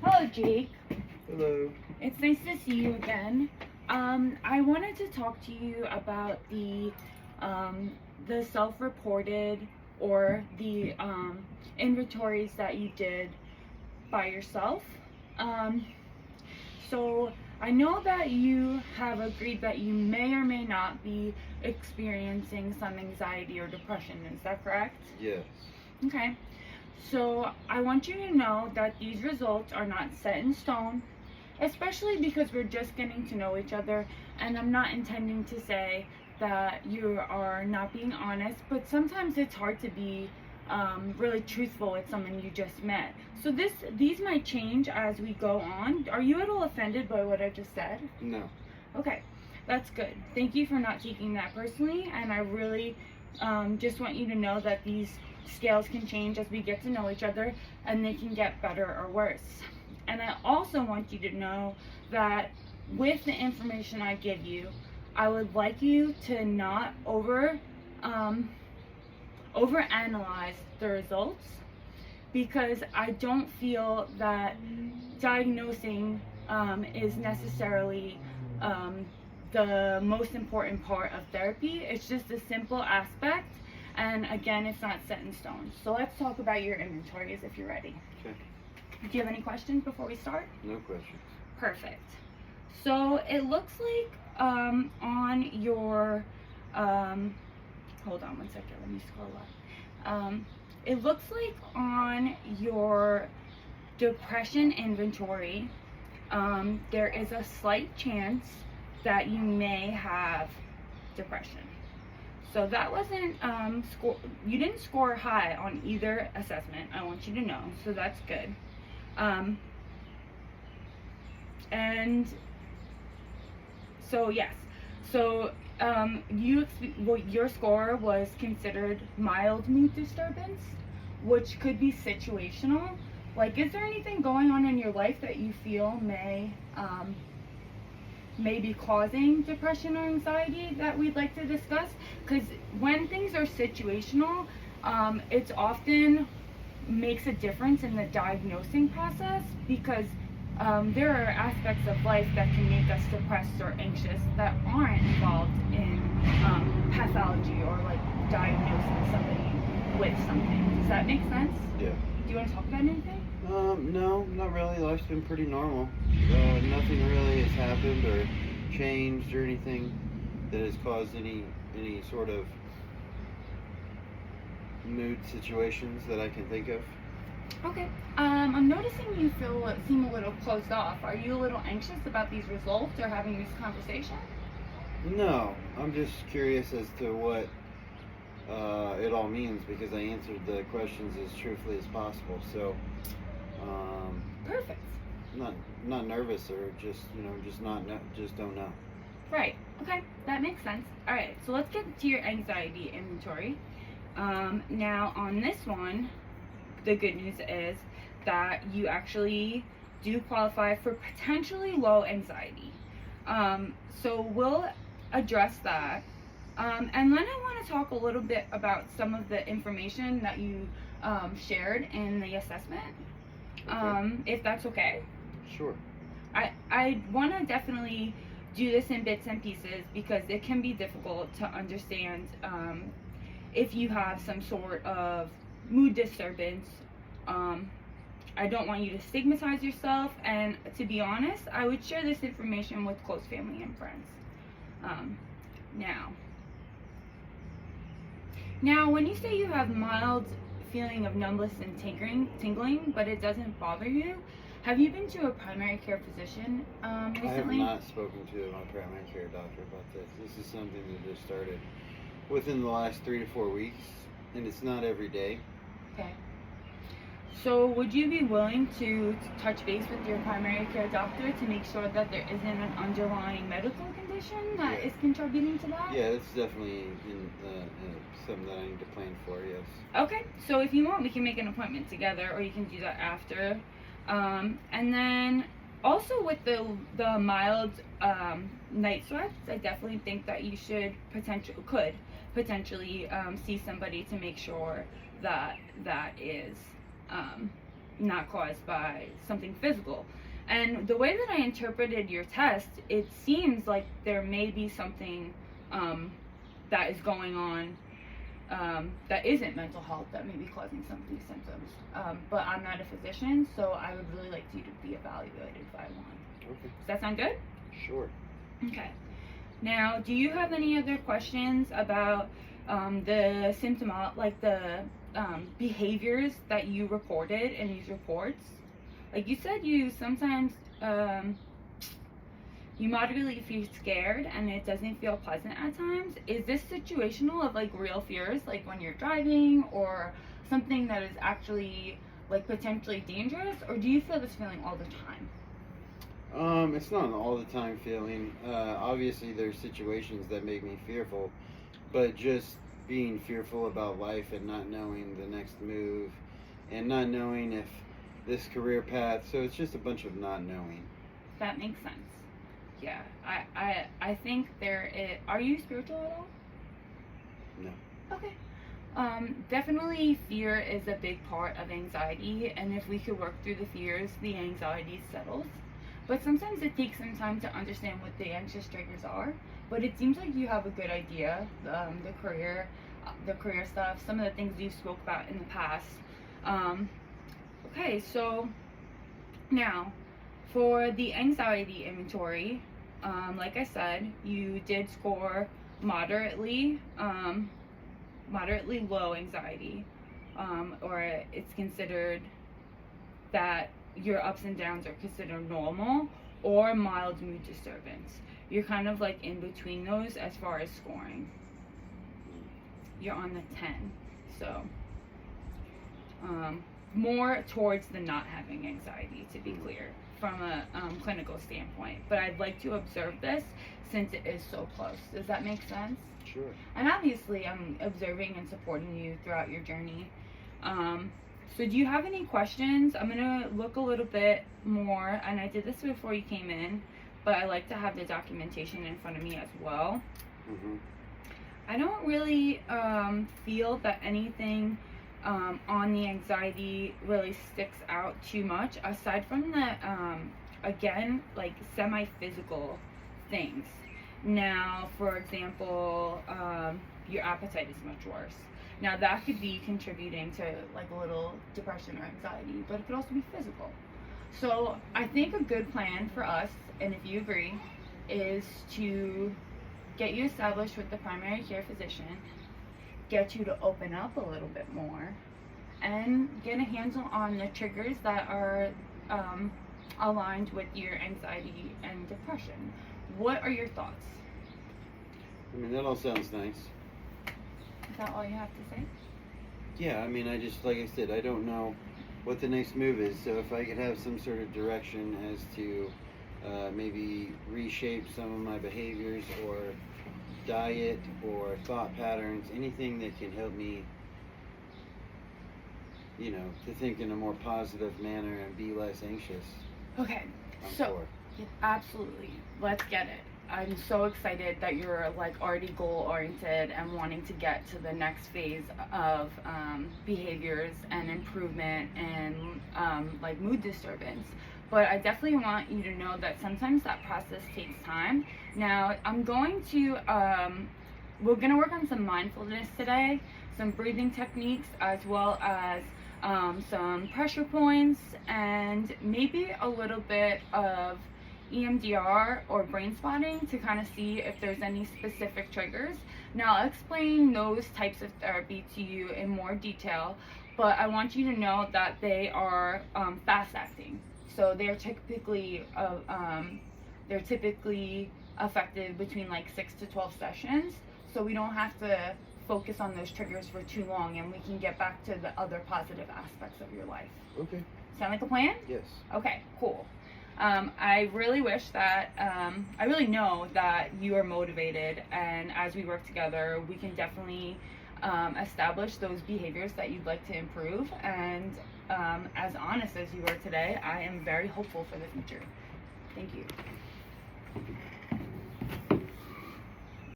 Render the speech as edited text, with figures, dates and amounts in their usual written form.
Hello, Jake. Hello. It's nice to see you again. I wanted to talk to you about the self-reported or the inventories that you did by yourself. Um, so I know that you have agreed that you may or may not be experiencing some anxiety or depression. Is that correct? Yes. Okay. So I want you to know that these results are not set in stone, especially because we're just getting to know each other, and I'm not intending to say that you are not being honest, but sometimes it's hard to be really truthful with someone you just met. So these might change as we go on. Are you at all offended by what I just said? No. Okay, that's good. Thank you for not taking that personally, and I really just want you to know that these scales can change as we get to know each other, and they can get better or worse. And I also want you to know that with the information I give you, I would like you to not overanalyze the results, because I don't feel that diagnosing is necessarily the most important part of therapy. It's just a simple aspect, and again, it's not set in stone. So let's talk about your inventories if you're ready. Okay. Do you have any questions before we start? No questions. Perfect. So it looks like on your hold on one second, let me scroll up. It looks like on your depression inventory, there is a slight chance that you may have depression. So that wasn't you didn't score high on either assessment, I want you to know, so that's good. And so yes, so your score was considered mild mood disturbance, which could be situational. Like, is there anything going on in your life that you feel may be causing depression or anxiety that we'd like to discuss? Because when things are situational, it's often makes a difference in the diagnosing process, because there are aspects of life that can make us depressed or anxious that aren't involved in pathology or like diagnosing somebody with something. Does that make sense? Yeah. Do you want to talk about anything? No, not really. Life's been pretty normal. Nothing really has happened or changed or anything that has caused any sort of mood situations that I can think of. Okay. I'm noticing you seem a little closed off. Are you a little anxious about these results or having this conversation? No, I'm just curious as to what it all means, because I answered the questions as truthfully as possible. So, Perfect. not nervous, or just just don't know. Right. Okay. That makes sense. All right. So let's get to your anxiety inventory. Now on this one, the good news is that you actually do qualify for potentially low anxiety. So we'll address that. And then I want to talk a little bit about some of the information that you shared in the assessment, if that's okay. Sure. I want to definitely do this in bits and pieces, because it can be difficult to understand if you have some sort of mood disturbance. I don't want you to stigmatize yourself, and to be honest, I would share this information with close family and friends. Now, when you say you have mild feeling of numbness and tingling, but it doesn't bother you, have you been to a primary care physician recently? I have not spoken to my primary care doctor about this. This is something that just started within the last 3 to 4 weeks, and it's not every day. Okay. So would you be willing to touch base with your primary care doctor to make sure that there isn't an underlying medical condition that is contributing to that? Yeah, it's definitely something that I need to plan for, yes. Okay, so if you want, we can make an appointment together, or you can do that after. And then also with the mild night sweats, I definitely think that you could potentially see somebody to make sure that that is not caused by something physical. And the way that I interpreted your test, it seems like there may be something that is going on that isn't mental health that may be causing some of these symptoms. But I'm not a physician, so I would really like you to be evaluated by one. Okay. Does that sound good? Sure. Okay. Now, do you have any other questions about the behaviors that you reported in these reports? Like you said, you sometimes you moderately feel scared and it doesn't feel pleasant at times. Is this situational of like real fears, like when you're driving, or something that is actually like potentially dangerous, or do you feel this feeling all the time? It's not an all the time feeling. Obviously, there's situations that make me fearful, but just being fearful about life and not knowing the next move, and not knowing if this career path. So it's just a bunch of not knowing. That makes sense. Yeah, I think there is. Are you spiritual at all? No. Okay. Definitely fear is a big part of anxiety, and if we could work through the fears, the anxiety settles. But sometimes it takes some time to understand what the anxious triggers are. But it seems like you have a good idea, the career stuff, some of the things you spoke about in the past. Okay, so now for the anxiety inventory, like I said, you did score moderately low anxiety, or it's considered that your ups and downs are considered normal, or mild mood disturbance. You're kind of like in between those as far as scoring. You're on the 10, so more towards the not having anxiety, to be clear, from a clinical standpoint. But I'd like to observe this since it is so close. Does that make sense? Sure. And obviously I'm observing and supporting you throughout your journey. So do you have any questions? I'm gonna look a little bit more, and I did this before you came in, but I like to have the documentation in front of me as well. Mm-hmm. I don't really feel that anything on the anxiety really sticks out too much, aside from the, again, like semi-physical things. Now, for example, your appetite is much worse. Now, that could be contributing to like a little depression or anxiety, but it could also be physical. So I think a good plan for us, and if you agree, is to get you established with the primary care physician, get you to open up a little bit more, and get a handle on the triggers that are aligned with your anxiety and depression. What are your thoughts? I mean, that all sounds nice. Is that all you have to say? Yeah, I mean, I just, like I said, I don't know what the next move is, so if I could have some sort of direction as to maybe reshape some of my behaviors, or diet, or thought patterns, anything that can help me, you know, to think in a more positive manner and be less anxious. Okay, I'm so for. yeah, absolutely, let's get it. I'm so excited that you're like already goal oriented and wanting to get to the next phase of behaviors and improvement and like mood disturbance. But I definitely want you to know that sometimes that process takes time. Now I'm going to we're gonna work on some mindfulness today, some breathing techniques, as well as some pressure points, and maybe a little bit of EMDR or brain spotting to kind of see if there's any specific triggers. Now I'll explain those types of therapy to you in more detail, but I want you to know that they are fast acting. So they're typically effective between like 6 to 12 sessions. So we don't have to focus on those triggers for too long, and we can get back to the other positive aspects of your life. Okay. Sound like a plan? Yes. Okay, cool. I really wish that, I really know that you are motivated, and as we work together, we can definitely establish those behaviors that you'd like to improve. And as honest as you were today, I am very hopeful for the future. Thank you.